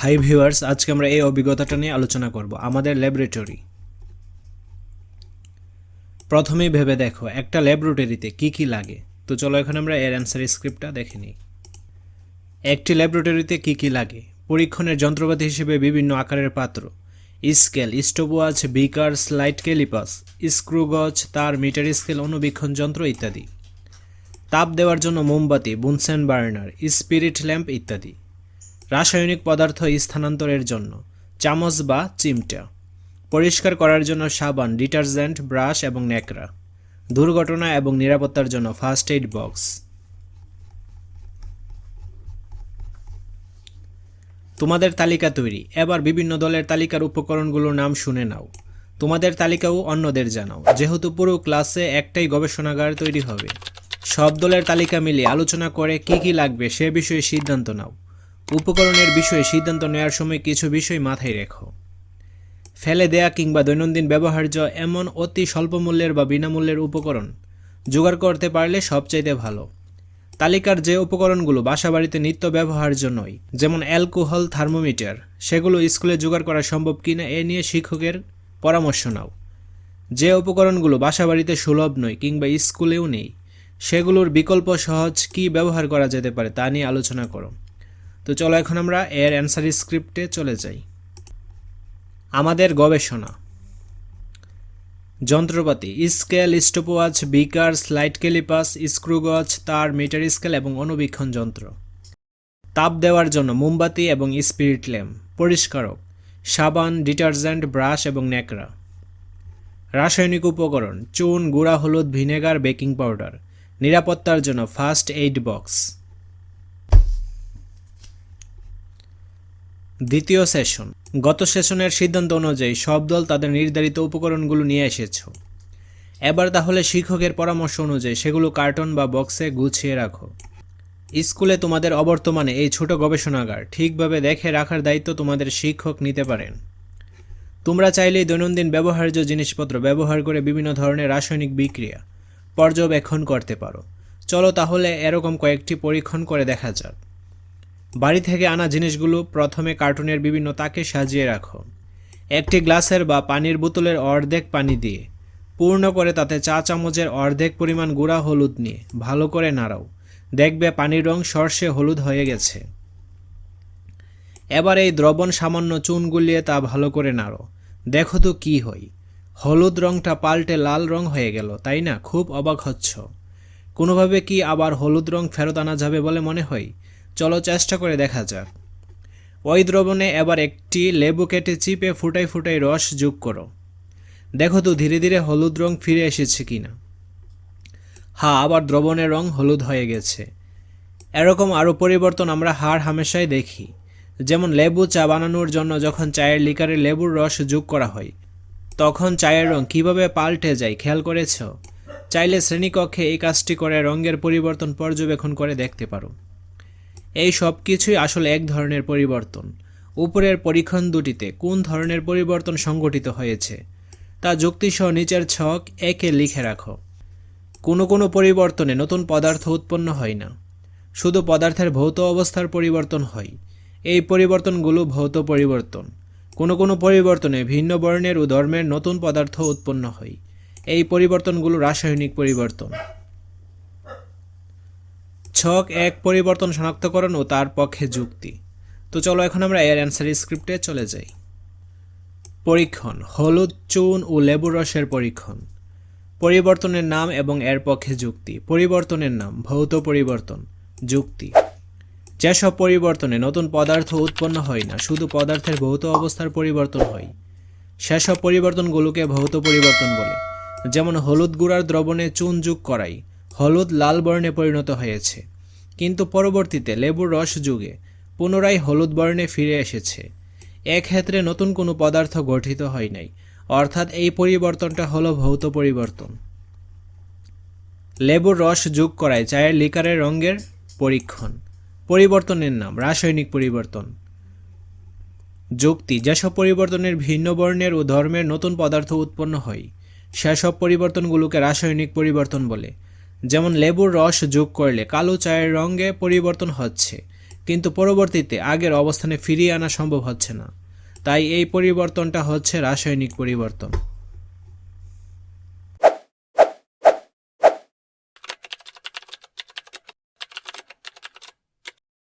Hi viewers, আজকে আমরা এই অভিজ্ঞতাটা নিয়ে আলোচনা করব আমাদের ল্যাবরেটরি। প্রথমেই ভেবে দেখো একটা ল্যাবরেটরিতে কি কি লাগে। তো চলো এখন আমরা এর অ্যান্সার স্ক্রিপ্টটা দেখে নিই। একটি ল্যাবরেটরিতে কি কি লাগে: পরীক্ষণের যন্ত্রপাতি হিসেবে বিভিন্ন আকারের পাত্র, স্কেল, স্টপওয়াচ, বিকার, স্লাইড ক্যালিপাস, স্ক্রু গজ, তার, মিটার স্কেল, অনুবীক্ষণ যন্ত্র ইত্যাদি। তাপ দেওয়ার জন্য মোমবাতি, বুনসেন বার্নার, স্পিরিট ল্যাম্প ইত্যাদি। রাসায়নিক পদার্থ স্থানান্তরের জন্য চামচ বা চিমটা। পরিষ্কার করার জন্য সাবান, ডিটারজেন্ট, ব্রাশ এবং ন্যাকড়া। দুর্ঘটনা এবং নিরাপত্তার জন্য ফার্স্ট এইড বক্স। তোমাদের তালিকা তৈরি। এবার বিভিন্ন দলের তালিকার উপকরণগুলোর নাম শুনে নাও। তোমাদের তালিকাও অন্যদের জানাও, যেহেতু পুরো ক্লাসে একটাই গবেষণাগার তৈরি হবে। সব দলের তালিকা মিলিয়ে আলোচনা করে কি কি লাগবে সে বিষয়ে সিদ্ধান্ত নাও। উপকরণের বিষয়ে সিদ্ধান্ত নেওয়ার সময় কিছু বিষয় মাথায় রেখো। ফেলে দেয়া কিংবা দৈনন্দিন ব্যবহার্য এমন অতি স্বল্প মূল্যের বা বিনামূল্যের উপকরণ জোগাড় করতে পারলে সবচাইতে ভালো। তালিকার যে উপকরণগুলো বাসাবাড়িতে নিত্য ব্যবহার্য নয়, যেমন অ্যালকোহল, থার্মোমিটার, সেগুলো স্কুলে জোগাড় করা সম্ভব কিনা এ নিয়ে শিক্ষকের পরামর্শ নাও। যে উপকরণগুলো বাসাবাড়িতে সুলভ নয় কিংবা স্কুলেও নেই, সেগুলোর বিকল্প সহজ কী ব্যবহার করা যেতে পারে তা নিয়ে আলোচনা করো। তো চলো এখন আমরা এর অ্যান্সার স্ক্রিপ্টে চলে যাই। আমাদের গবেষণা: যন্ত্রপাতি, স্কেল, স্টপওয়াচ, বিকার, স্লাইড ক্যালিপাস, স্ক্রুগজ, তার, মিটার স্কেল এবং অনুবীক্ষণ যন্ত্র। তাপ দেওয়ার জন্য মোমবাতি এবং স্পিরিট ল্যাম্প। পরিষ্কারক: সাবান, ডিটারজেন্ট, ব্রাশ এবং ন্যাকড়া। রাসায়নিক উপকরণ: চুন, গুঁড়া হলুদ, ভিনেগার, বেকিং পাউডার। নিরাপত্তার জন্য ফার্স্ট এইড বক্স। দ্বিতীয় সেশন। গত সেশনের সিদ্ধান্ত অনুযায়ী সব দল তাদের নির্ধারিত উপকরণগুলো নিয়ে এসেছ। এবার তাহলে শিক্ষকের পরামর্শ অনুযায়ী সেগুলো কার্টন বা বক্সে গুছিয়ে রাখো। স্কুলে তোমাদের অবর্তমানে এই ছোট গবেষণাগার ঠিকভাবে দেখে রাখার দায়িত্ব তোমাদের শিক্ষক নিতে পারেন। তোমরা চাইলেই দৈনন্দিন ব্যবহার্য জিনিসপত্র ব্যবহার করে বিভিন্ন ধরনের রাসায়নিক বিক্রিয়া পর্যবেক্ষণ করতে পারো। চলো তাহলে এরকম কয়েকটি পরীক্ষণ করে দেখা যাক। বাড়ি থেকে আনা জিনিসগুলো প্রথমে কার্টুনের বিভিন্ন তাকে সাজিয়ে রাখো। একটি গ্লাসের বা পানির বোতলের অর্ধেক পানি দিয়ে পূর্ণ করে তাতে চা চামচের অর্ধেক পরিমাণ গুঁড়া হলুদ নিয়ে ভালো করে নাড়াও। দেখবে পানির রং সর্ষে হলুদ হয়ে গেছে। এবার এই দ্রবণ সামান্য চুন গুলিয়ে তা ভালো করে নাড়ো। দেখো তো কি হয়, হলুদ রংটা পাল্টে লাল রং হয়ে গেল, তাই না? খুব অবাক হচ্ছ। কোনোভাবে কি আবার হলুদ রং ফেরত আনা যাবে বলে মনে হয়? চলো চেষ্টা করে দেখা যাক। ওই দ্রবণে এবার একটি লেবু কেটে চিপে ফুটাই ফুটাই রস যোগ করো। দেখো তো ধীরে ধীরে হলুদ রং ফিরে এসেছে কিনা। হ্যাঁ, আবার দ্রবণের রং হলুদ হয়ে গেছে। এরকম আরও পরিবর্তন আমরা হামেশাই দেখি। যেমন লেবু চা বানানোর জন্য যখন চায়ের লিকারে লেবুর রস যোগ করা হয়, তখন চায়ের রং কিভাবে পাল্টে যায় খেয়াল করেছ? চাইলে শ্রেণীকক্ষে এই কাজটি করে রঙের পরিবর্তন পর্যবেক্ষণ করে দেখতে পারো। এই সব কিছুই আসলে এক ধরনের পরিবর্তন। উপরের পরীক্ষণ দুটিতে কোন ধরনের পরিবর্তন সংঘটিত হয়েছে তা যুক্তিসহ নিচের ছক একে লিখে রাখো। কোনো কোনো পরিবর্তনে নতুন পদার্থ উৎপন্ন হয় না, শুধু পদার্থের ভৌত অবস্থার পরিবর্তন হয়। এই পরিবর্তনগুলো ভৌত পরিবর্তন। কোনো কোনো পরিবর্তনে ভিন্ন বর্ণের ও ধর্মের নতুন পদার্থ উৎপন্ন হয়। এই পরিবর্তনগুলো রাসায়নিক পরিবর্তন। ছক এক, পরিবর্তন শনাক্তকরণ ও তার পক্ষে যুক্তি। তো চলো এখন আমরা এর অ্যান্সার স্ক্রিপ্টে চলে যাই। পরীক্ষণ: হলুদ, চুন ও লেবুর রসের পরীক্ষণ। পরিবর্তনের নাম এবং এর পক্ষে যুক্তি। পরিবর্তনের নাম: ভৌত পরিবর্তন। যুক্তি: যেসব পরিবর্তনে নতুন পদার্থ উৎপন্ন হয় না, শুধু পদার্থের ভৌত অবস্থার পরিবর্তন হয়, সেসব পরিবর্তনগুলোকে ভৌত পরিবর্তন বলে। যেমন হলুদ গুঁড়ার দ্রবণে চুন যোগ করাই হলুদ লাল বর্ণে পরিণত হয়েছে, কিন্তু পরবর্তীতে লেবুর রস যুগে পুনরায় হলুদ বর্ণে ফিরে এসেছে। এক্ষেত্রে নতুন কোনো পদার্থ গঠিত হয় নাই, অর্থাৎ এই পরিবর্তনটা হলো ভৌত পরিবর্তন। লেবুর রস যোগ করায় চায়ের লিকারের রঙের পরীক্ষণ। পরিবর্তনের নাম: রাসায়নিক পরিবর্তন। যুক্তি: যেসব পরিবর্তনের ভিন্ন বর্ণের ও ধর্মের নতুন পদার্থ উৎপন্ন হয়, সেসব পরিবর্তনগুলোকে রাসায়নিক পরিবর্তন বলে। যেমন লেবুর রস যোগ করলে কালো চায়ের রঙে পরিবর্তন হচ্ছে, কিন্তু পরবর্তীতে আগের অবস্থানে ফিরিয়ে আনা সম্ভব হচ্ছে না। তাই এই পরিবর্তনটা হচ্ছে রাসায়নিক পরিবর্তন।